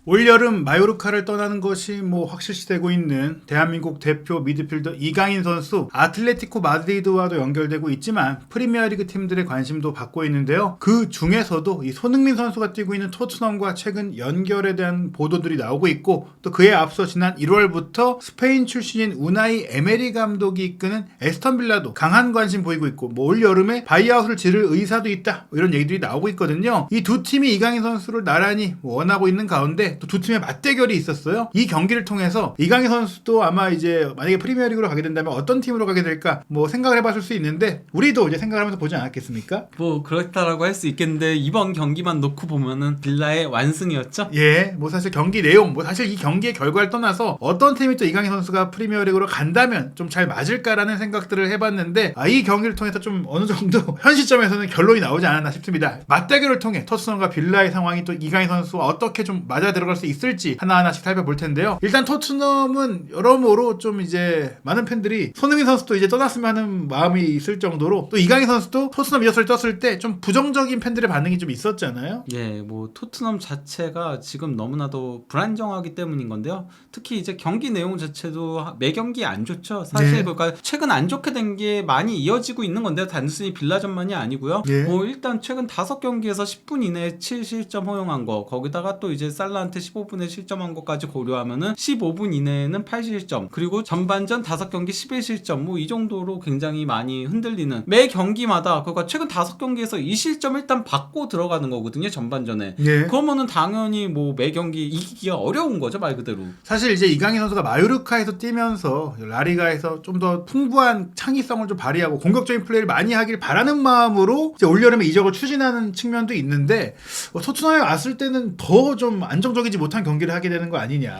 올여름 마요르카를 떠나는 것이 확실시되고 있는 대한민국 대표 미드필더 이강인 선수, 아틀레티코 마드리드와도 연결되고 있지만 프리미어리그 팀들의 관심도 받고 있는데요. 그 중에서도 이 손흥민 선수가 뛰고 있는 토트넘과 최근 연결에 대한 보도들이 나오고 있고, 또 그에 앞서 지난 1월부터 스페인 출신인 우나이 에메리 감독이 이끄는 에스턴 빌라도 강한 관심 보이고 있고, 올여름에 바이아웃을 지를 의사도 있다, 이런 얘기들이 나오고 있거든요. 이 두 팀이 이강인 선수를 나란히 원하고 있는 가운데 또 두 팀의 맞대결이 있었어요. 이 경기를 통해서 이강인 선수도 아마 이제 만약에 프리미어리그로 가게 된다면 어떤 팀으로 가게 될까 생각을 해봤을 수 있는데, 우리도 이제 생각을 하면서 보지 않았겠습니까? 그렇다라고 할 수 있겠는데 이번 경기만 놓고 보면은 빌라의 완승이었죠? 예, 사실 경기 내용, 사실 이 경기의 결과를 떠나서 어떤 팀이 또 이강인 선수가 프리미어리그로 간다면 좀 잘 맞을까라는 생각들을 해봤는데, 이 경기를 통해서 좀 어느 정도 현 시점에서는 결론이 나오지 않았나 싶습니다. 맞대결을 통해 토트넘과 빌라의 상황이 또 이강인 선수와 어떻게 좀 맞아 들어갈 수 있을지 하나하나씩 살펴볼 텐데요. 일단 토트넘은 여러모로 좀 이제 많은 팬들이 손흥민 선수도 이제 떠났으면 하는 마음이 있을 정도로, 또 이강인 선수도 토트넘 이적설이 떴을 때 좀 부정적인 팬들의 반응이 좀 있었잖아요. 예, 토트넘 자체가 지금 너무나도 불안정하기 때문인 건데요. 특히 이제 경기 내용 자체도 매 경기 안 좋죠. 사실 그러니까 최근 안 좋게 된 게 많이 이어지고 있는 건데요. 단순히 빌라전만이 아니고요. 일단 최근 5경기에서 10분 이내에 7실점 허용한 거, 거기다가 또 이제 살라한테 15분에 실점한 것까지 고려하면은 15분 이내에는 8실점, 그리고 전반전 5경기 11실점, 이 정도로 굉장히 많이 흔들리는, 매 경기마다 그러니까 최근 5경기에서 2실점 일단 받고 들어가는 거거든요, 전반전에. 그러면은 당연히 매 경기 이기기가 어려운 거죠, 말 그대로. 사실 이제 이강인 선수가 마요르카에서 뛰면서 라리가에서 좀 더 풍부한 창의성을 좀 발휘하고 공격적인 플레이를 많이 하길 바라는 마음으로 이제 올여름에 이적을 추진하는 측면도 있는데, 토트넘에 왔을 때는 더 좀 안정적이지 못한 경기를 하게 되는 거 아니냐.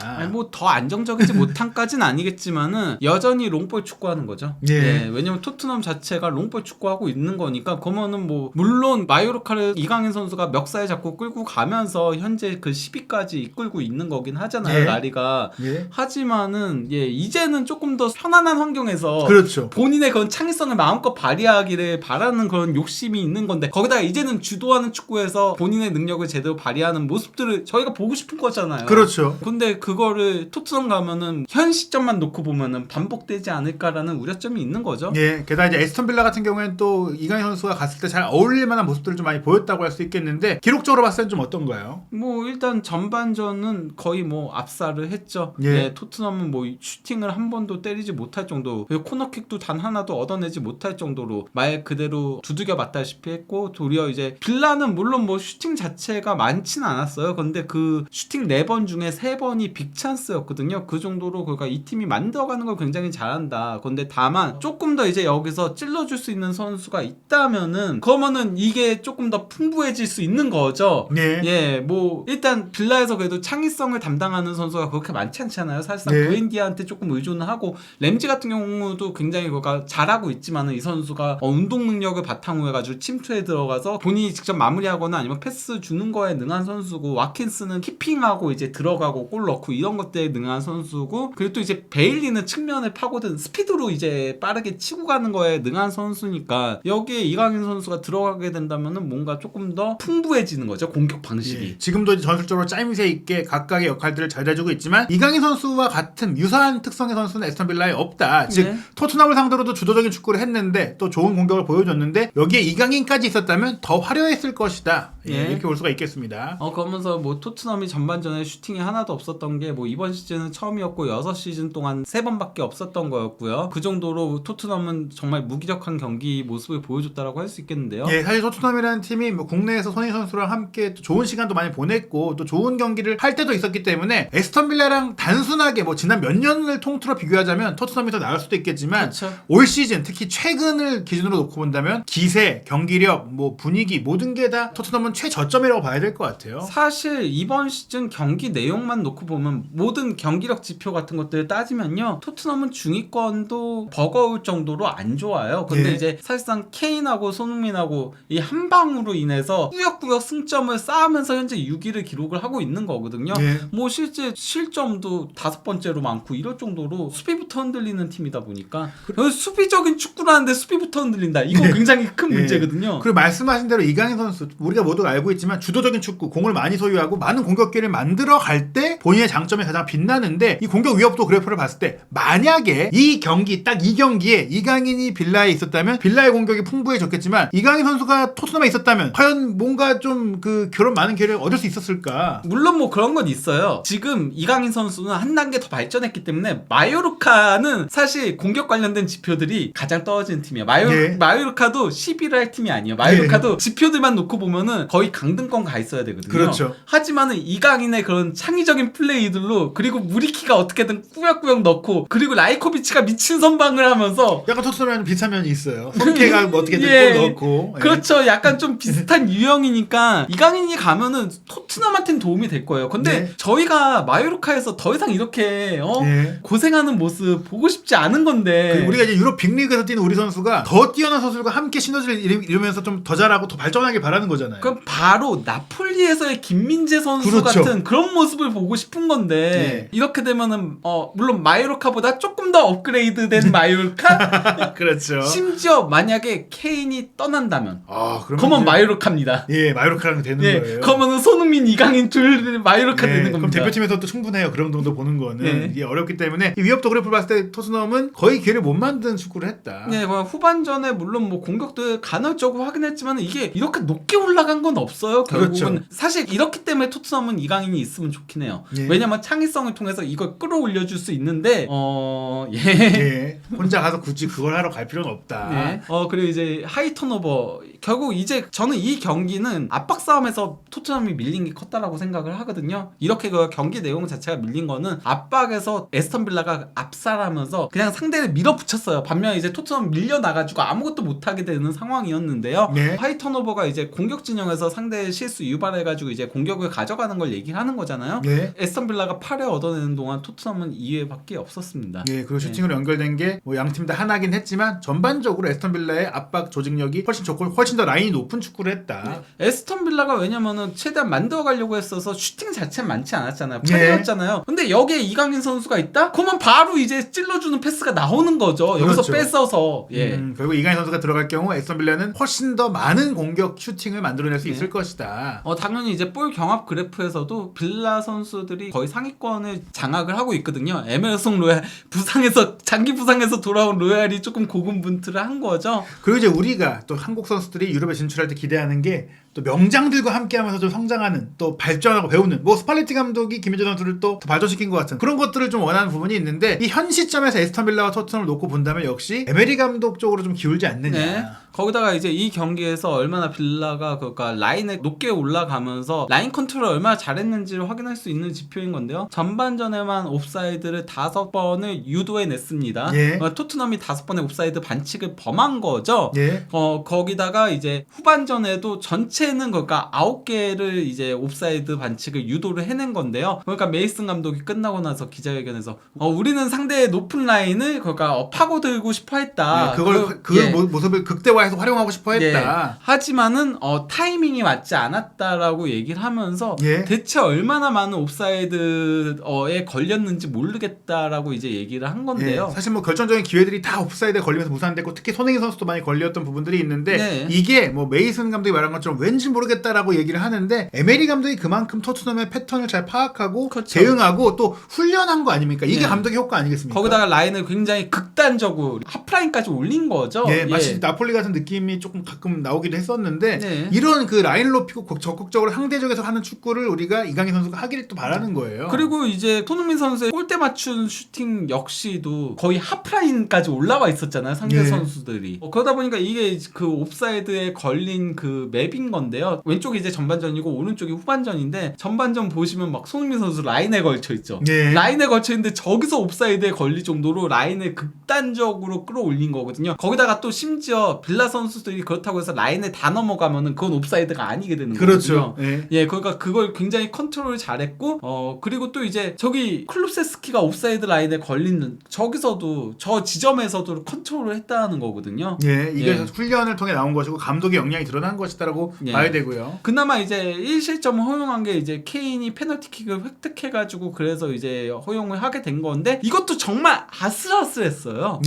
더 안정적이지 못한까지는 아니겠지만은 여전히 롱볼 축구하는 거죠. 왜냐면 토트넘 자체가 롱볼 축구하고 있는 거니까. 그러면은 물론 마요르카를 이강인 선수가 멱살 잡고 끌고 가면서 현재 그 10위까지 이끌고 있는 거긴 하잖아요, 라리가. 하지만은 이제는 조금 더 편안한 환경에서 그렇죠. 본인의 그런 창의성을 마음껏 발휘하기를 바라는 그런 욕심이 있는 건데, 거기다가 이제는 주도하는 축구에서 본인의 능력을 제대로 발휘하는 모습들을 저희가 보고 싶은 거잖아요. 그렇죠. 근데 그거를 토트넘 가면은 현 시점만 놓고 보면은 반복되지 않을까라는 우려점이 있는 거죠. 게다가 이제 에스턴 빌라 같은 경우에는 또 이강인 선수가 갔을 때 잘 어울릴 만한 모습들을 좀 많이 보였다고 할 수 있겠는데, 기록적으로 봤을 때는 좀 어떤가요? 일단 전반전은 거의 압살을 했죠. 토트넘은 슈팅을 한 번도 때리지 못할 정도, 코너킥도 단 하나도 얻어내지 못할 정도로 말 그대로 두들겨 맞다시피 했고, 도리어 이제 빌라는 물론 슈팅 자체가 많지는 않았어요. 근데 그 슈팅 4번 중에 3번이 빅찬스였거든요. 그 정도로 그러니까 이 팀이 만들어가는 걸 굉장히 잘한다. 근데 다만 조금 더 이제 여기서 찔러줄 수 있는 선수가 있다면은, 그러면은 이게 조금 더 풍부해질 수 있는 거죠. 일단 빌라에서 그래도 창의성을 담당하는 선수가 그렇게 많지 않잖아요. 사실상 부엔디아한테 조금 의존을 하고, 램지 같은 경우도 굉장히 잘하고 있지만은 이 선수가 운동 능력을 바탕으로 해가지고 침투에 들어가서 본인이 직접 마무리하거나 아니면 패스 주는 거에 능한 선수고, 와킨스는 키핑하고 이제 들어가고 골 넣고 이런 것들에 능한 선수고, 그리고 또 이제 베일리는 측면을 파고든 스피드로 이제 빠르게 치고 가는 거에 능한 선수니까, 여기에 이강인 선수가 들어가게 된다면은 뭔가 조금 더 풍부해지는 거죠, 공격 방식이. 지금도 전술적으로 짜임새 있게 각각의 역할들을 잘 해주고 있지만, 이강인 선수와 같은 유사한 특성의 선수는 에스턴 빌라에 없다. 즉 토트넘을 상대로도 주도적인 축구를 했는데 또 좋은 공격을 보여줬는데, 여기에 이강인까지 있었다면 더 화려했을 것이다. 이렇게 볼 수가 있겠습니다. 그러면서 토트넘이 전반전에 슈팅이 하나도 없었던 게 이번 시즌은 처음이었고 6시즌 동안 3번밖에 없었던 거였고요. 그 정도로 토트넘은 정말 무기력한 경기 모습을 보여줬다라고 할 수 있겠는데요. 사실 토트넘이라는 팀이 국내에서 손흥민 선수랑 함께 또 좋은 시간도 많이 보냈고 또 좋은 경기를 할 때도 있었기 때문에, 에스턴 빌라랑 단순하게 지난 몇 년을 통틀어 비교하자면 토트넘이 더 나을 수도 있겠지만, 올 시즌 특히 최근을 기준으로 놓고 본다면 기세, 경기력, 분위기 모든 게 다 토트넘은 최저점이라고 봐야 될 것 같아요. 사실 이번 시즌 경기 내용만 놓고 보면 모든 경기력 지표 같은 것들을 따지면요, 토트넘은 중위권도 버거울 정도로 안 좋아요. 근데 이제 사실상 케인하고 손흥민하고 이 한 방으로 인해서 꾸역꾸역 승점을 쌓으면서 현재 6위를 기록을 하고 있는 거거든요. 실제 실점도 5번째로 많고 이럴 정도로 수비부터 흔들리는 팀이다 보니까, 수비적인 축구를 하는데 수비부터 흔들린다. 이거 굉장히 큰 문제거든요. 그리고 말씀하신 대로 이강인 선수, 우리가 모두 알고 있지만 주도적인 축구, 공을 많이 소유하고 많은 공격 공격기를 만들어 갈 때 본인의 장점이 가장 빛나는데 이 공격 위협도 그래프를 봤을 때 만약에 이 경기 딱 이 경기에 이강인이 빌라에 있었다면 빌라의 공격이 풍부해졌겠지만 이강인 선수가 토트넘에 있었다면 과연 뭔가 좀 그 결혼 많은 기회를 얻을 수 있었을까? 물론 뭐 그런 건 있어요. 지금 이강인 선수는 한 단계 더 발전했기 때문에 마요르카는 사실 공격 관련된 지표들이 가장 떨어지는 팀이야. 마요르카도 11을 할 팀이 아니에요. 마요르카도 지표들만 놓고 보면은 거의 강등권 가 있어야 되거든요. 그렇죠. 하지만은 이강인의 그런 창의적인 플레이들로 그리고 무리키가 어떻게든 꾸역꾸역 넣고 그리고 라이코비치가 미친 선방을 하면서 약간 토트넘이랑 비슷한 면이 있어요. 손케가 뭐 어떻게든 골 넣고. 그렇죠. 약간 좀 비슷한 유형이니까 이강인이 가면은 토트넘한테는 도움이 될 거예요. 근데 저희가 마요르카에서 더 이상 이렇게 고생하는 모습 보고 싶지 않은 건데 우리가 이제 유럽 빅리그에서 뛰는 우리 선수가 더 뛰어난 선수들과 함께 시너지를 이루면서 좀 더 잘하고 더 발전하길 바라는 거잖아요. 그럼 바로 나폴리에서의 김민재 선수 그렇죠. 같은 그런 모습을 보고 싶은 건데 이렇게 되면은 물론 마요르카보다 조금 더 업그레이드된 마요르카 그렇죠. 심지어 만약에 케인이 떠난다면 그러면 이제 마요르카입니다. 마요르카랑 되는 거예요. 그러면은 손흥민, 이강인 둘 마요르카 되는 겁니다. 그럼 대표팀에서 또 충분해요. 그런 정도 보는 거는 이게 어렵기 때문에 이 위협도 그래프를 봤을 때 토트넘은 거의 기회를 못 만든 축구를 했다. 후반전에 물론 뭐 공격도 간헐적으로 하긴 했지만 이게 이렇게 높게 올라간 건 없어요. 결국은 그렇죠. 사실 이렇기 때문에 토트넘은 이강인이 있으면 좋긴 해요. 왜냐면 창의성을 통해서 이걸 끌어올려줄 수 있는데 혼자 가서 굳이 그걸 하러 갈 필요는 없다. 그리고 이제 하이 턴오버 결국 이제 저는 이 경기는 압박 싸움에서 토트넘이 밀린 게 컸다라고 생각을 하거든요. 이렇게 그 경기 내용 자체가 밀린 거는 압박에서 에스턴 빌라가 압살하면서 그냥 상대를 밀어붙였어요. 반면 이제 토트넘 밀려나가지고 아무것도 못하게 되는 상황이었는데요. 하이 턴오버가 이제 공격 진영에서 상대의 실수 유발해가지고 이제 공격을 가져가는 걸 얘기를 하는 거잖아요. 에스턴 빌라가 8회 얻어내는 동안 토트넘은 2회밖에 없었습니다. 그리고 슈팅으로 연결된 게 뭐 양 팀 다 하나긴 했지만 전반적으로 에스턴 빌라의 압박 조직력이 훨씬 좋고 훨씬 더 라인이 높은 축구를 했다. 에스턴 빌라가 왜냐면은 최대한 만들어가려고 했어서 슈팅 자체는 많지 않았잖아요. 8회였잖아요. 근데 여기에 이강인 선수가 있다? 그러면 바로 이제 찔러주는 패스가 나오는 거죠. 여기서 뺏어서. 결국 이강인 선수가 들어갈 경우 에스턴 빌라는 훨씬 더 많은 공격 슈팅을 만들어낼 수 있을 것이다. 당연히 이제 볼 경합 그래프에서도 빌라 선수들이 거의 상위권을 장악을 하고 있거든요. 에메르송 로얄 장기 부상에서 돌아온 로얄이 조금 고군분투를 한 거죠. 그리고 이제 우리가 또 한국 선수들이 유럽에 진출할 때 기대하는 게 또 명장들과 함께하면서 좀 성장하는 또 발전하고 배우는 뭐 스팔레티 감독이 김민재 선수를 또 더 발전시킨 것 같은 그런 것들을 좀 원하는 부분이 있는데 이 현 시점에서 에스턴 빌라와 토트넘을 놓고 본다면 역시 에메리 감독 쪽으로 좀 기울지 않느냐. 거기다가 이제 이 경기에서 얼마나 빌라가 그러니까 라인에 높게 올라가면서 라인 컨트롤을 얼마나 잘했는지를 확인할 수 있는 지표인 건데요. 전반전에만 옵사이드를 5번을 유도해냈습니다. 토트넘이 5번의 옵사이드 반칙을 범한 거죠. 거기다가 이제 후반전에도 전체는 그러니까 9개를 이제 옵사이드 반칙을 유도를 해낸 건데요. 그러니까 메이슨 감독이 끝나고 나서 기자회견에서 우리는 상대의 높은 라인을 그러니까 파고들고 싶어했다. 그 모습을 극대화해서 활용하고 싶어했다. 하지만은 타이밍이 맞지 않았다라고 얘기를 하면서 대체 얼마나 많은 옵사이드에 걸렸는지 모르겠다라고 이제 얘기를 한 건데요. 사실 뭐 결정적인 기회들이 다 옵사이드에 걸리면서 무산됐고 특히 손흥민 선수도 많이 걸렸던 부분들이 있는데 이게 뭐 메이슨 감독이 말한 것처럼 왠지 모르겠다라고 얘기를 하는데 에메리 감독이 그만큼 토트넘의 패턴을 잘 파악하고 대응하고 또 훈련한 거 아닙니까? 이게 감독의 효과 아니겠습니까? 거기다가 라인을 굉장히 극단적으로 하프라인까지 올린 거죠. 마치 나폴리 같은 느낌이 조금 가끔 나오기도 했었는데 이런 그 라인을 높이고 적극적으로 상대적에서 하는 축구를 우리가 이강인 선수가 하기를 또 바라는 거예요. 그리고 이제 손흥민 선수의 골대 맞춘 슈팅 역시도 거의 하프라인까지 올라와 있었잖아요. 상대 선수들이. 그러다 보니까 이게 그 옵사이드에 걸린 그 맵인 건데요. 왼쪽이 이제 전반전이고 오른쪽이 후반전인데 전반전 보시면 막 손흥민 선수 라인에 걸쳐 있죠. 라인에 걸쳐 있는데 저기서 옵사이드에 걸릴 정도로 라인을 극단적으로 끌어올린 거거든요. 거기다가 또 심지어 빌라 선수들이 그렇다고 해서 라인에 다 넘어가면은 그건 옵사이드가 아니게 되는 거거든요. 그러니까 그걸 굉장히 컨트롤을 잘했고 그리고 또 이제 저기 클룹세스키가 옵사이드 라인에 걸리는 저기서도 저 지점에서도 컨트롤을 했다는 거거든요. 이게 훈련을 통해 나온 것이고 감독의 역량이 드러난 것이다라고 봐야 되고요. 그나마 이제 1실점을 허용한 게 이제 케인이 페널티킥을 획득해가지고 그래서 이제 허용을 하게 된 건데 이것도 정말 아슬아슬했어요.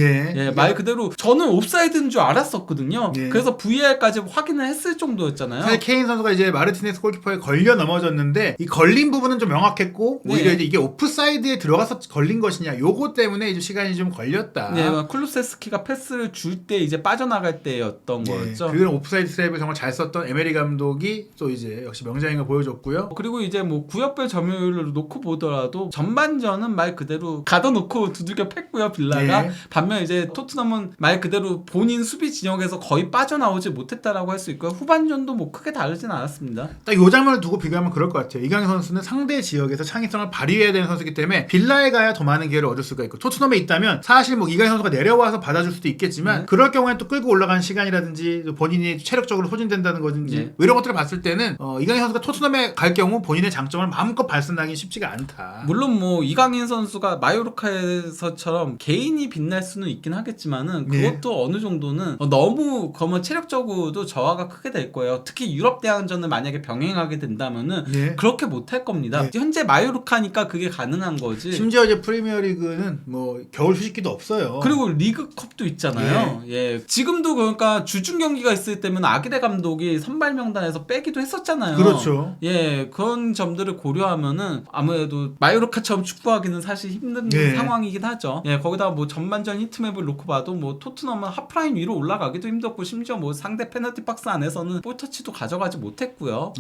말 그대로 저는 옵사이드인 줄 알았었거든요. 그래서 VAR까지 확인을 했을 정도였잖아요. 사실 케인 선수가 이제 마르티네스 골키퍼에 걸려 넘어졌는데 있는데 이 걸린 부분은 좀 명확했고 네. 오히려 이제 이게 오프사이드에 들어가서 걸린 것이냐 요거 때문에 이제 시간이 좀 걸렸다. 네, 쿨루세스키가 패스를 줄 때 이제 빠져나갈 때였던 거였죠. 그런 오프사이드 트랩을 정말 잘 썼던 에메리 감독이 또 이제 역시 명장인 걸 보여줬고요. 그리고 이제 뭐 구역별 점유율을 놓고 보더라도 전반전은 말 그대로 가둬놓고 두들겨 팼고요 빌라가. 네. 반면 이제 토트넘은 말 그대로 본인 수비 진영에서 거의 빠져나오지 못했다라고 할 수 있고요. 후반전도 뭐 크게 다르진 않았습니다. 딱 이 장면을 두고 비교하면 그럴 것 같아요. 이강인 선수는 상대 지역에서 창의성을 발휘해야 되는 선수이기 때문에 빌라에 가야 더 많은 기회를 얻을 수가 있고 토트넘에 있다면 사실 뭐 이강인 선수가 내려와서 받아줄 수도 있겠지만 그럴 경우에는 또 끌고 올라가는 시간이라든지 본인이 체력적으로 소진된다는 거든지 네. 뭐 이런 것들을 봤을 때는 이강인 선수가 토트넘에 갈 경우 본인의 장점을 마음껏 발산하기 쉽지가 않다. 물론 뭐 이강인 선수가 마요르카에서처럼 개인이 빛날 수는 있긴 하겠지만은 그것도 어느 정도는 너무 그러면 체력적으로도 저하가 크게 될 거예요. 특히 유럽 대항전을 만약에 병행하게 된다면은 그렇게 못할 겁니다. 현재 마요르카니까 그게 가능한 거지. 심지어 이제 프리미어리그는 뭐 겨울 휴식기도 없어요. 그리고 리그컵도 있잖아요. 예. 지금도 그러니까 주중 경기가 있을 때면 아기레 감독이 선발 명단에서 빼기도 했었잖아요. 그렇죠. 예, 그런 점들을 고려하면은 아무래도 마요르카처럼 축구하기는 사실 힘든 상황이긴 하죠. 예, 거기다가 뭐 전반전 히트맵을 놓고 봐도 뭐 토트넘은 하프라인 위로 올라가기도 힘들고 심지어 뭐 상대 페널티 박스 안에서는 볼터치도 가져가지 못했고요.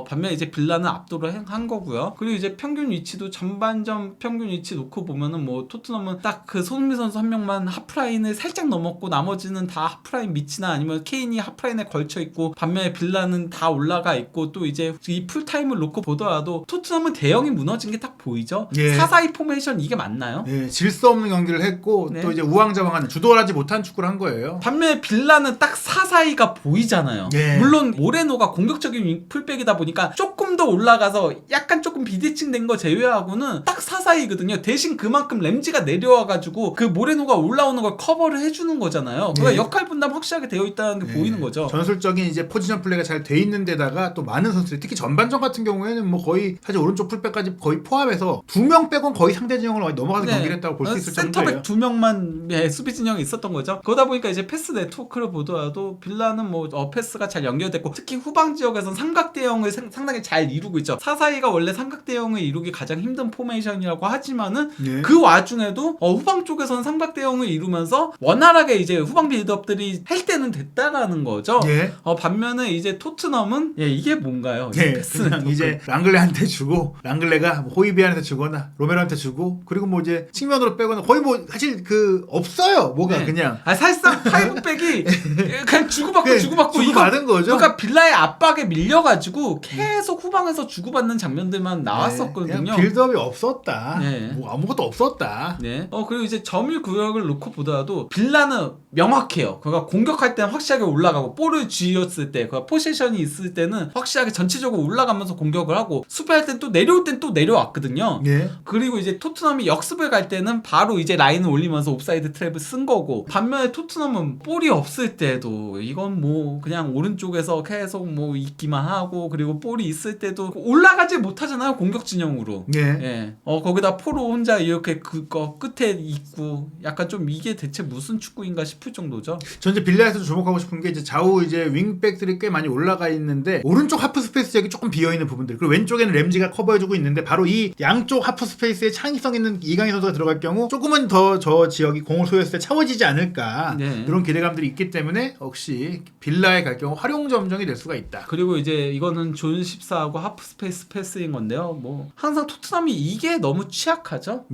반면 이제 빌라는 압도를 한 거고요. 그리고 이제 평균 위치도 전반전 평균 위치 놓고 보면은 뭐 토트넘은 딱 그 손흥민 선수 한 명만 하프라인을 살짝 넘었고 나머지는 다 하프라인 밑이나 아니면 케인이 하프라인에 걸쳐 있고 반면에 빌라는 다 올라가 있고 또 이제 이 풀타임을 놓고 보더라도 토트넘은 대형이 무너진 게 딱 보이죠. 4-4-2 포메이션 이게 맞나요? 질 수 없는 경기를 했고 또 이제 우왕좌왕한 주도하지 못한 축구를 한 거예요. 반면에 빌라는 딱 4-4-2가 보이잖아요. 물론 모레노가 공격적인 풀백이다 보니까 조금 더 올라가서 약간 조금 비대칭된 거 제외하고는 딱 4-4-2거든요. 대신 그만큼 램지가 내려와가지고 그 모레노가 올라오는 걸 커버를 해주는 거잖아요. 그러니까 역할 분담 확실하게 되어 있다는 게 보이는 거죠. 전술적인 이제 포지션 플레이가 잘 돼 있는 데다가 또 많은 선수들이 특히 전반전 같은 경우에는 뭐 거의 사실 오른쪽 풀백까지 거의 포함해서 2명 빼곤 거의 상대 진영을 넘어가서 경기를 했다고 볼 수 있을 정도예요. 센터백 2명만 수비 진영에 있었던 거죠. 그러다 보니까 이제 패스 네트워크를 보더라도 빌라는 뭐 패스가 잘 연결됐고 특히 후방 지역에서는 삼각 대형을 상당히 잘 이루고 있죠. 4-4-2가 원래 삼각 대형을 이루기 가장 힘든 포메이션이라고 하지만은 그 와중에도 후방 쪽에서는 삼각 대형을 이루면서 원활하게 이제 후방 빌드업들이 할 때는 됐다라는 거죠. 반면에 이제 토트넘은 이게 뭔가요? 패스 그냥 이제 랑글레한테 주고 랑글레가 뭐 호이비안한테 주거나 로메로한테 주고 그리고 뭐 이제 측면으로 빼거나 거의 뭐 사실 그 없어요. 뭐가 그냥 사실상 파이브백이 그냥 주고받고 이거 받은 거죠. 그러니까 빌라의 압박에 밀려가지고 계속 후방에서 주고받는 장면들만 나왔었거든요. 빌드업이 없었다. 뭐 아무것도 없었다. 그리고 이제 점유 구역을 놓고 보더라도 빌라는 명확해요. 그러니까 공격할 때는 확실하게 올라가고 볼을 쥐었을 때, 그러니까 포지션이 있을 때는 확실하게 전체적으로 올라가면서 공격을 하고 수비할 땐 또 내려올 땐 또 내려왔거든요. 그리고 이제 토트넘이 역습을 갈 때는 바로 이제 라인을 올리면서 옵사이드 트랩을 쓴 거고 반면에 토트넘은 볼이 없을 때도 이건 뭐 그냥 오른쪽에서 계속 뭐 있기만 하고 그리고 볼이 있을 때도 올라가지 못하잖아요. 공격 진영으로. 거기다 포로 혼자 이렇게 그거 끝에 있고 약간 좀 이게 대체 무슨 축구인가 싶을 정도죠. 전 이제 빌라에서 주목하고 싶은 게 이제 좌우 이제 윙백들이 꽤 많이 올라가 있는데 오른쪽 하프 스페이스 지역이 조금 비어 있는 부분들 그리고 왼쪽에는 램지가 커버해주고 있는데 바로 이 양쪽 하프 스페이스에 창의성 있는 이강인 선수가 들어갈 경우 조금은 더 저 지역이 공을 소유했을 때 차워지지 않을까 이런 기대감들이 있기 때문에 역시 빌라에 갈 경우 활용 점정이 될 수가 있다. 그리고 이제 이거는 존 14하고 하프 스페이스 패스인 건데요. 뭐 항상 토트넘이 이게 너무 취약하죠.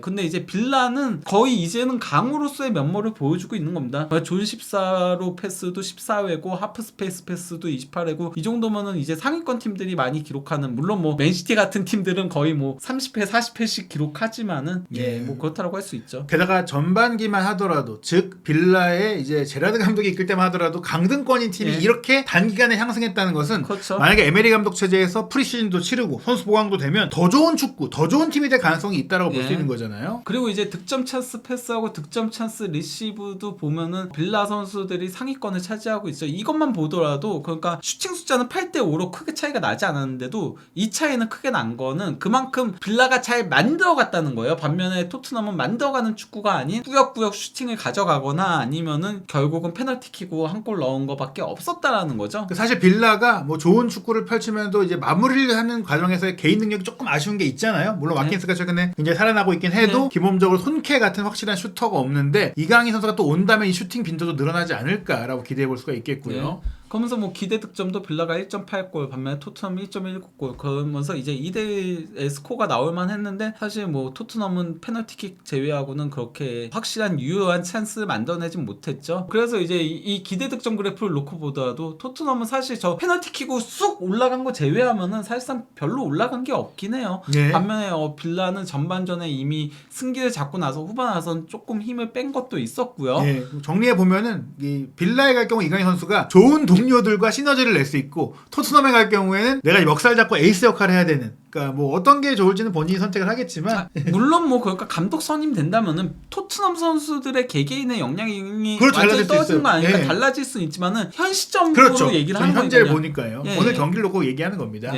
근데 이제 빌라는 거의 이제는 강으로서의 면모를 보여주고 있는 겁니다. 존 14로 패스도 14회고 하프 스페이스 패스도 28회고 이 정도면은 이제 상위권 팀들이 많이 기록하는 물론 뭐 맨시티 같은 팀들은 거의 뭐 30회 40회씩 기록하지만은 뭐 그렇다라고 할 수 있죠. 게다가 전반기만 하더라도 즉 빌라에 이제 제라드 감독이 이끌 때만 하더라도 강등권인 팀이 이렇게 단기간에 향승했다는 것은 만약에 에메리 감독 체제에서 프리시즌도 치르고 선수 보강도 되면 더 좋은 축구, 더 좋은 팀이 될 가능성이 있다라고 볼 수 있는 거잖아요. 그리고 이제 득점 찬스 패스하고 득점 찬스 리시브도 보면은 빌라 선수들이 상위권을 차지하고 있죠. 이것만 보더라도 그러니까 슈팅 숫자는 8대5로 크게 차이가 나지 않았는데도 이 차이는 크게 난 거는 그만큼 빌라가 잘 만들어갔다는 거예요. 반면에 토트넘은 만들어가는 축구가 아닌 꾸역꾸역 슈팅을 가져가거나 아니면은 결국은 페널티 페널티킥으로 한 골 넣은 거밖에 없었다라는 거죠. 사실 빌라가 뭐 좋은 축구를 펼치면서 이제 마무리를 하는 과정에서의 개인 능력이 조금 아쉬운 게 있잖아요. 물론 와킨스가 최근에 굉장히 살아나고 있긴 해도 기본적으로 손캐 같은 확실한 슈터가 없는데 이강인 선수가 또 온다면 이 슈팅 빈도도 늘어나지 않을까라고 기대해 볼 수가 있겠고요. 그러면서 뭐 기대 득점도 빌라가 1.8골 반면에 토트넘 1.19골 그러면서 이제 2대1의 스코어가 나올만 했는데 사실 뭐 토트넘은 페널티킥 제외하고는 그렇게 확실한 유효한 찬스를 만들어내진 못했죠. 그래서 이제 이 기대 득점 그래프를 놓고 보더라도 토트넘은 사실 저 페널티킥으로 쑥 올라간 거 제외하면은 사실상 별로 올라간 게 없긴 해요. 반면에 빌라는 전반전에 이미 승기를 잡고 나서 후반 와서는 조금 힘을 뺀 것도 있었고요. 정리해 보면은 이 빌라에 갈 경우 이강인 선수가 좋은 동료들과 시너지를 낼 수 있고 토트넘에 갈 경우에는 내가 멱살 잡고 에이스 역할을 해야 되는 그러니까 뭐 어떤 게 좋을지는 본인이 선택을 하겠지만 물론 뭐 그러니까 감독 선임 된다면은 토트넘 선수들의 개개인의 역량이 그렇죠, 완전히 떨어지는 건 아니니까 예. 달라질 수는 있지만은 현 시점으로 그렇죠. 얘기를 하는 현재를 거니까요. 보니까요. 예, 오늘 예. 경기를 놓고 얘기하는 겁니다.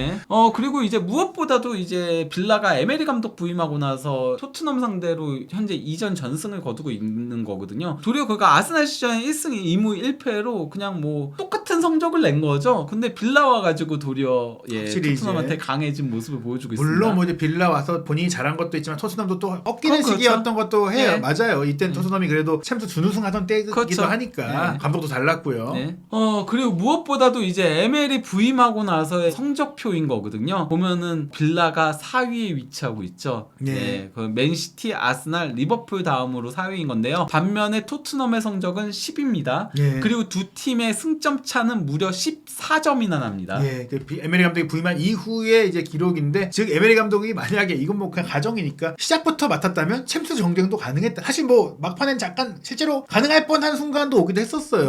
그리고 이제 무엇보다도 이제 빌라가 에메리 감독 부임하고 나서 토트넘 상대로 현재 2전 전승을 거두고 있는 거거든요. 도리어 그가 아스날 시절에 1승 2무 1패로 그냥 뭐 똑같은 성적을 낸 거죠. 근데 빌라 와가지고 도리어 토트넘한테 강해진 모습을 보여주고 있습니다. 물론 뭐 이제 빌라 와서 본인이 잘한 것도 있지만 토트넘도 또 꺾이는 그렇죠. 시기였던 것도 해요. 맞아요. 이때는 토트넘이 그래도 챔스 준우승하던 때이기도 그렇죠. 하니까 감독도 달랐고요. 그리고 무엇보다도 이제 에멜이 부임하고 나서의 성적표인 거거든요. 보면은 빌라가 4위에 위치하고 있죠. 그 맨시티, 아스날, 리버풀 다음으로 4위인 건데요. 반면에 토트넘의 성적은 10입니다. 그리고 두 팀의 승점 차는 무려 14점이나 납니다. 에메리 감독이 부임한 이후의 이제 기록인데 즉 에메리 감독이 만약에 이건 뭐 그냥 가정이니까 시작부터 맡았다면 챔스 경쟁도 가능했다. 사실 뭐 막판엔 잠깐 실제로 가능할 뻔한 순간도 오기도 했었어요.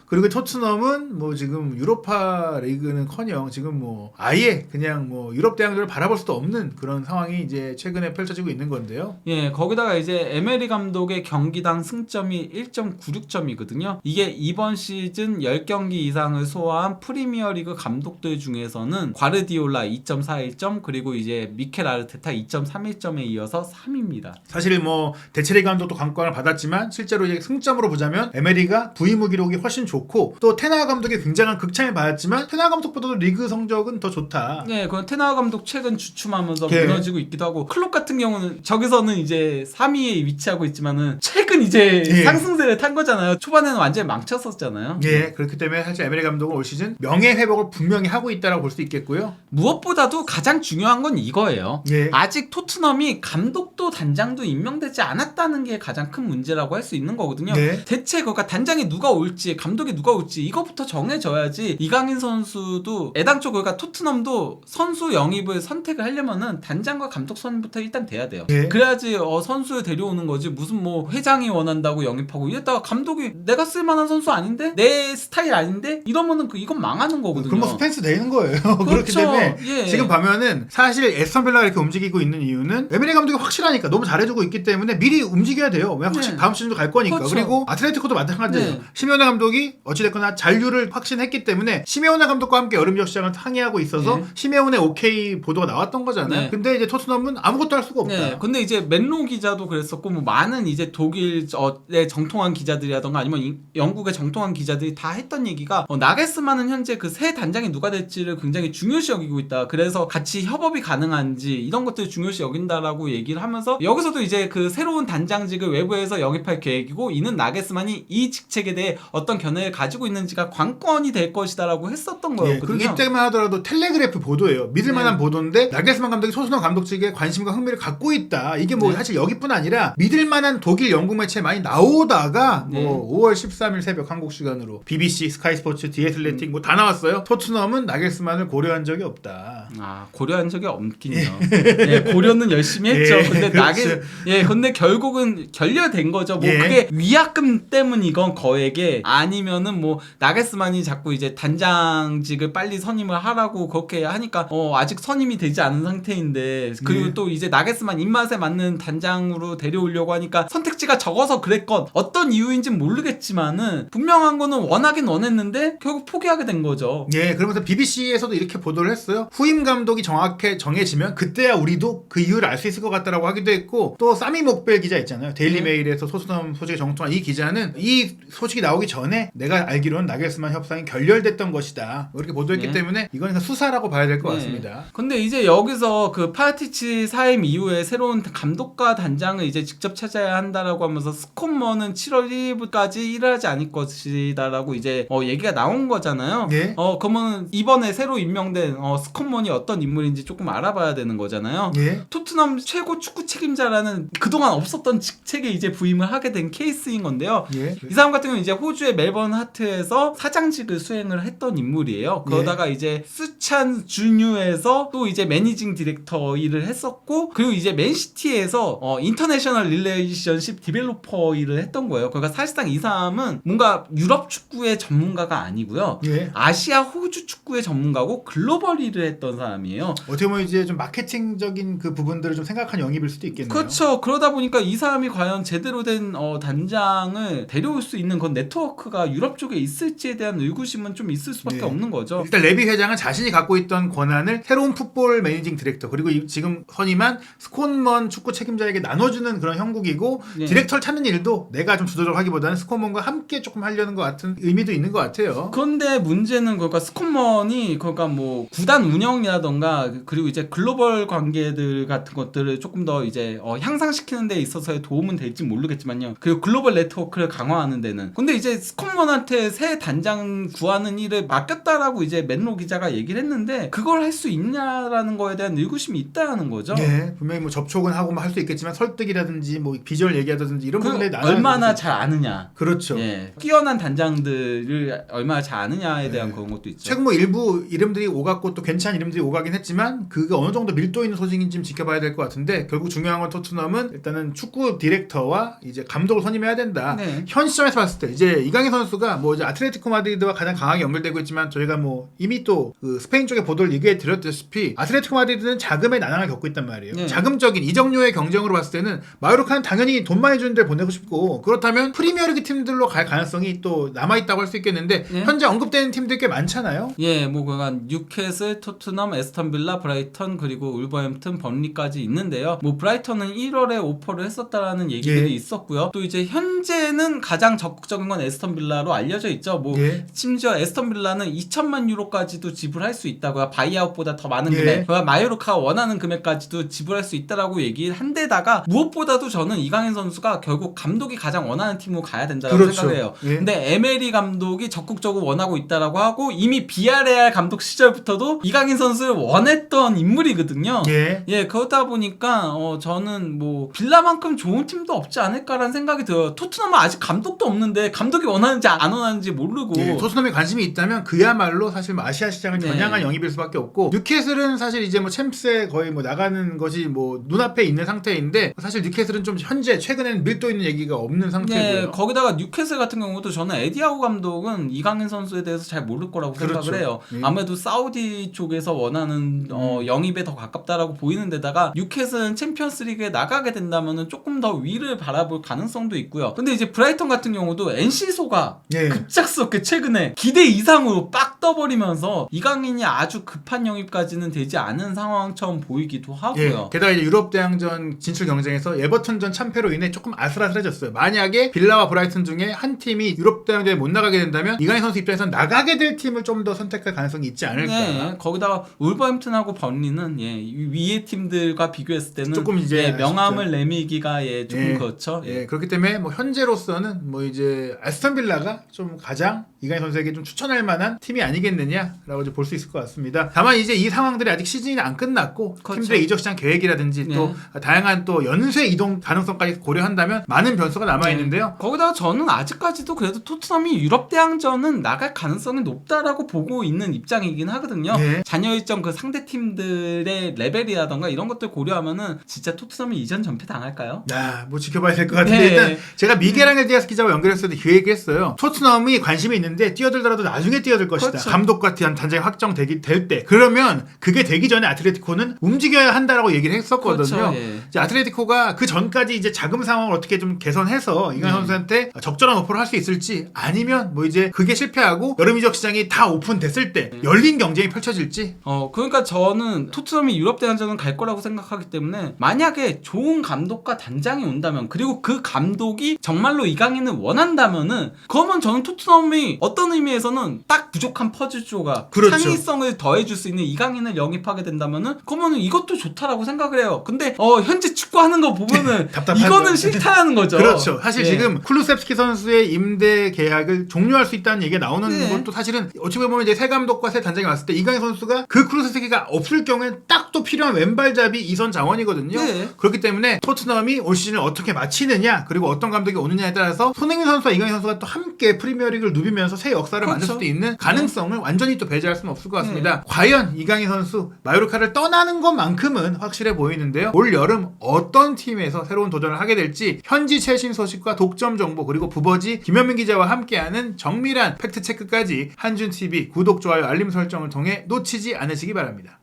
그리고 토트넘은 뭐 지금 유로파 리그는커녕 지금 뭐 아예 그냥 뭐 유럽 대항전을 바라볼 수도 없는 그런 상황이 이제 최근에 펼쳐지고 있는 건데요. 거기다가 이제 에메리 감독의 경기당 승점이 1.96점이거든요. 이게 이번 시즌 10경기 이상을 소화한 프리미어리그 감독들 중에서는 과르디올라 2.41점 그리고 이제 미켈 아르테타 2.31점에 이어서 3위입니다. 사실 뭐 대체리 감독도 관광을 받았지만 실제로 이제 승점으로 보자면 에메리가 부임 후 기록이 훨씬 좋고 또 테나 감독이 굉장한 극찬을 받았지만 테나 감독보다도 리그 성적은 더 좋다. 그 테나 감독 최근 주춤하면서 무너지고 있기도 하고 클롭 같은 경우는 저기서는 이제 3위에 위치하고 있지만은 최근 이제 상승세를 탄 거잖아요. 초반에는 완전히 망쳤었잖아요. 그렇기 때문에 사실 에메리 감독은 올 시즌 명예 회복을 분명히 하고 있다라고 볼 수 있겠고요. 무엇보다도 가장 중요한 건 이거예요. 아직 토트넘이 감독도 단장도 임명되지 않았다는 게 가장 큰 문제라고 할 수 있는 거거든요. 대체 그러니까 단장이 누가 올지 감독이 누가 올지 이거부터 정해져야지. 이강인 선수도 애당초 그러니까 토트넘도 선수 영입을 선택을 하려면은 단장과 감독 선임부터 일단 돼야 돼요. 그래야지 선수를 데려오는 거지. 무슨 뭐 회장이 원한다고 영입하고 이랬다가 감독이 내가 쓸만한 선수 아닌데 내 스타일 아닌데 이러면은 이건 망하는 거거든요. 그럼 뭐 스펜스 되는 거예요. 그렇기 때문에 지금 보면은 사실 에스턴 빌라가 이렇게 움직이고 있는 이유는 에메리 감독이 확실하니까 너무 잘해주고 있기 때문에 미리 움직여야 돼요. 왜냐면 확실히 다음 시즌도 갈 거니까. 그리고 아틀레티코도 마찬가지예요. 시메오네 감독이 어찌됐거나 잔류를 확신했기 때문에 시메오네 감독과 함께 여름역 시장을 항의하고 있어서 시메오네 오케이 보도가 나왔던 거잖아요. 근데 이제 토트넘은 아무것도 할 수가 없다. 근데 이제 맨로 기자도 그랬었고 뭐 많은 이제 독일의 정통한 기자들이라던가 아니면 영국의 정통한 기자들이 다 했던 얘기가 나겔스만은 현재 그 새 단장이 누가 될지를 굉장히 중요시 여기고 있다. 그래서 같이 협업이 가능한지 이런 것들을 중요시 여긴다라고 얘기를 하면서 여기서도 이제 그 새로운 단장직을 외부에서 영입할 계획이고 이는 나겔스만이 이 직책에 대해 어떤 견해를 가지고 있는지가 관건이 될 것이다라고 했었던 거였거든요. 그렇기 때문에 하더라도 텔레그래프 보도예요. 믿을만한 보도인데 나겔스만 감독이 토트넘 감독직에 관심과 흥미를 갖고 있다. 이게 뭐 사실 여기뿐 아니라 믿을만한 독일 영국 매체에 많이 나오다가 뭐 5월 13일 새벽 한국 시간으로 BBC, 스카이스포츠, 디애틀레틱 뭐 다 나왔어요. 토트넘은 나겔스만을 고려한 적이 없다. 고려한 적이 없긴요. 고려는 열심히 했죠. 근데 근데 결국은 결렬된 거죠. 뭐 그게 위약금 때문이건 거액에 아니면은 뭐 나겔스만이 자꾸 이제 단장직을 빨리 선임을 하라고 그렇게 하니까 아직 선임이 되지 않은 상태인데 그리고 또 이제 나겔스만 입맛에 맞는 단장으로 데려오려고 하니까 선택지가 적어서 그랬건 어떤 이유인지는 모르겠지만은 분명한 거는 원하긴 원했는데 결국 포기하게 된 거죠. 그러면서 BBC에서도 이렇게 보도를 했어요. 후임 감독이 정해지면 그때야 우리도 그 이유를 알 수 있을 것 같다라고 하기도 했고, 또 사미 목벨 기자 있잖아요. 데일리 메일에서 토트넘 소식에 정통한 이 기자는 이 소식이 나오기 전에 내가 알기로는 나겔스만 협상이 결렬됐던 것이다, 이렇게 보도했기 때문에 이건 그냥 수사라고 봐야 될 것 같습니다. 근데 이제 여기서 그 파라티치 사임 이후에 새로운 감독과 단장을 이제 직접 찾아야 한다라고 하면서 스콧먼은 7월 1일까지 일을 하지 않을 것이다라고 이제 얘기가 나온 거잖아요. 예. 그러면 이번에 새로 임명된 스콧먼이 어떤 인물인지 조금 알아봐야 되는 거잖아요. 예. 토트넘 최고 축구 책임자라는 그동안 없었던 직책에 이제 부임을 하게 된 케이스인 건데요. 예. 이 사람 같은 경우는 이제 호주의 멜번 하트에서 사장직을 수행을 했던 인물이에요. 그러다가 이제 수찬 주뉴에서 또 이제 매니징 디렉터 일을 했었고, 그리고 이제 맨시티에서 인터내셔널 릴레이션십 디벨로퍼 일을 했던 거예요. 그러니까 사실상 이 사람은 뭔가 유럽 축구의 전문가가 아니고요. 예. 아시아 호주 축구의 전문가고 글로벌 일을 했던 사람이에요. 어떻게 보면 이제 좀 마케팅적인 그 부분들을 좀 생각한 영입일 수도 있겠네요. 그렇죠. 그러다 보니까 이 사람이 과연 제대로 된 단장을 데려올 수 있는 그런 네트워크가 유럽 쪽에 있을지에 대한 의구심은 좀 있을 수밖에 없는 거죠. 일단 레비 회장은 자신이 갖고 있던 권한을 새로운 풋볼 매니징 디렉터, 그리고 지금 선임한 스콧먼 축구 책임자에게 나눠주는 그런 형국이고, 디렉터를 찾는 일도 내가 좀 주도적하기보다는 스콧먼과 함께 조금 하려는 것 같은 의미도 있는 것 같아요. 그런데 문제는 그러니까 스콧먼이 그러니까 뭐 구단 운영이라던가 그리고 이제 글로벌 관계들 같은 것들을 조금 더 이제 향상시키는 데 있어서의 도움은 될지 모르겠지만요. 그리고 글로벌 네트워크를 강화하는 데는. 근데 이제 스콧먼한테 새 단장 구하는 일을 맡겼다라고 이제 맨로 기자가 얘기를 했는데 그걸 할 수 있냐라는 거에 대한 의구심이 있다는 거죠. 네, 분명히 뭐 접촉은 하고 할 수 있겠지만 설득이라든지 뭐 비주얼 얘기하든지 이런 부분에 얼마나 잘 아느냐. 그렇죠. 예. 뛰어난 단장들을 얼마나 잘 아느냐에 대한 그런 것도 있죠. 최근 뭐 일부 이름들이 오갔고 또 괜찮은 이름들이 오가긴 했지만 그게 어느 정도 밀도 있는 소식인지 좀 지켜봐야 될 것 같은데, 결국 중요한 건 토트넘은 일단은 축구 디렉터와 이제 감독을 선임해야 된다. 현 시점에서 봤을 때 이제 이강인 선수가 뭐 이제 아틀레티코 마드리드와 가장 강하게 연결되고 있지만, 저희가 뭐 이미 또 그 스페인 쪽의 보도를 얘기해 드렸다시피 아틀레티코 마드리드는 자금의 난항을 겪고 있단 말이에요. 자금적인 이적료의 경쟁으로 봤을 때는 마요르카는 당연히 돈 많이 주는 데를 보내고 싶고, 그렇다면 프리미어리그 팀들로 갈 가능성이 또 남아있다고 할 수 있겠는데 현재 언급되는 팀들 꽤 많잖아요. 예, 뭐 그간 뉴캐슬, 토트넘, 에스턴 빌라, 브라이턴, 그리고 울버햄튼, 번리까지 있는데요. 뭐 브라이턴은 1월에 오퍼를 했었다라는 얘기들이 있었고요. 또 이제 현재는 가장 적극적인 건 에스턴 빌라로 알려져 있죠. 뭐 심지어 에스턴 빌라는 2천만 유로까지도 지불할 수 있다고요. 바이아웃보다 더 많은 금액. 마요르카가 원하는 금액까지도 지불할 수 있다라고 얘기한 데다가 무엇보다도 저는 이강인 선수가 결국 감독이 가장 원하는 팀으로 가야 된다고 생각해요. 근데 에메리 감독이 적극적으로 원하고 있다라고 하고, 이미 비아레알 감독 시절부터도 이강인 선수를 원했던 인물이거든요. 예, 그러다 보니까 저는 뭐 빌라만큼 좋은 팀도 없지 않을까라는 생각이 들어요. 토트넘은 아직 감독도 없는데 감독이 원하는지 안 원하는지 모르고. 토트넘에 관심이 있다면 그야말로 사실 뭐 아시아 시장을 겨냥한 영입일 수밖에 없고, 뉴캐슬은 사실 이제 뭐 챔스에 거의 뭐 나가는 것이 뭐 눈앞에 있는 상태인데, 사실 뉴캐슬은 좀 현재 최근에는 밀도 있는 얘기가 없는 상태고요. 거기다가 뉴캐슬 같은 경우도 저는 에디아우 감독은 이강인 선수에 대해서 잘 모를 거라고 생각을 해요. 아무래도 사우디 쪽에서 원하는 영입에 더 가깝다라고 보이는 데다가 뉴캐슬은 챔피언스리그에 나가게 된다면은 조금 더 위를 바라볼 가능성도 있고요. 근데 이제 브라이턴 같은 경우도 NC소가 급작스럽게 최근에 기대 이상으로 빡 떠버리면서 이강인이 아주 급한 영입까지는 되지 않은 상황처럼 보이기도 하고요. 게다가 이제 유럽 대항전 진출 경쟁에서 에버턴전 참패로 인해 조금 아슬아슬해졌어요. 만약에 빌라와 브라이튼 중에 한 팀이 유럽 대항전에 못 나가게 된다면 이강인 선수 입장에서는 나가게 될 팀을 좀 더 선택할 가능성이 있지 않을까. 거기다가 울버햄튼하고 번리는 위의 팀들과 비교했을 때는 조금 이제 명함을 내밀기가 조금 그렇죠. 그렇기 때문에 뭐 현재로서는 뭐 이제 아스턴 빌라가 좀 가장 이강인 선수에게 좀 추천할 만한 팀이 아니겠느냐라고 볼 수 있을 것 같습니다. 다만 이제 이 상황들이 아직 시즌이 안 끝났고 팀들의 이적 시장 계획이라든지 또 다양한 또 연쇄 이동 가능성까지 고려한다면 많은 변수가 남아 있는데요. 거기다가 저는 아직까지도 그래도 토트넘이 유럽 대항전은 나갈 가능성이 높다라고 보고 있는 입장이긴 하거든요. 잔여 일정 그 상대 팀들의 레벨이라던가 이런 것들 고려하면은 진짜 토트넘이 이전 전패 당할까요? 뭐 지켜봐야 될 것 같은데 일단 제가 미겔 앙헬 디아스 기자와 연결했을 때 그 얘기했어요. 토트넘이 관심이 있는 있는데 뛰어들더라도 나중에 뛰어들 것이다. 그렇죠. 감독과 단장이 확정될 때. 그러면 그게 되기 전에 아틀레티코는 움직여야 한다라고 얘기를 했었거든요. 그렇죠, 예. 이제 아틀레티코가 그 전까지 이제 자금 상황을 어떻게 좀 개선해서 이강인 선수한테 적절한 오퍼를 할 수 있을지, 아니면 뭐 이제 그게 실패하고 여름 이적 시장이 다 오픈됐을 때 열린 경쟁이 펼쳐질지. 그러니까 저는 토트넘이 유럽 대항전은 갈 거라고 생각하기 때문에, 만약에 좋은 감독과 단장이 온다면, 그리고 그 감독이 정말로 이강인을 원한다면은, 그러면 저는 토트넘이 어떤 의미에서는 딱 부족한 퍼즐 조각, 그렇죠. 창의성을 더해줄 수 있는 이강인을 영입하게 된다면은, 그러면은 이것도 좋다라고 생각을 해요. 근데 현재 축구하는 거 보면은 답답하죠. 이거는 싫다는 거죠. 그렇죠. 사실 예. 지금 쿨루셉스키 선수의 임대 계약을 종료할 수 있다는 얘기가 나오는 네. 것도 사실은 어찌 보면 이제 새 감독과 새 단장이 왔을 때 이강인 선수가 그 쿨루셉스키가 없을 경우에 딱 또 필요한 왼발잡이 이선 자원이거든요. 네. 그렇기 때문에 토트넘이 올 시즌을 어떻게 마치느냐, 그리고 어떤 감독이 오느냐에 따라서 손흥민 선수와 이강인 선수가 또 함께 프리미어리그를 누비면서 새 역사를 만들 그렇죠. 수도 있는 가능성을 완전히 또 배제할 수는 없을 것 같습니다. 네. 과연 이강인 선수 마요르카를 떠나는 것만큼은 확실해 보이는데요. 올 여름 어떤 팀에서 새로운 도전을 하게 될지 현지 최신 소식과 독점 정보, 그리고 부버지 김현민 기자와 함께하는 정밀한 팩트체크까지 한준TV 구독, 좋아요, 알림 설정을 통해 놓치지 않으시기 바랍니다.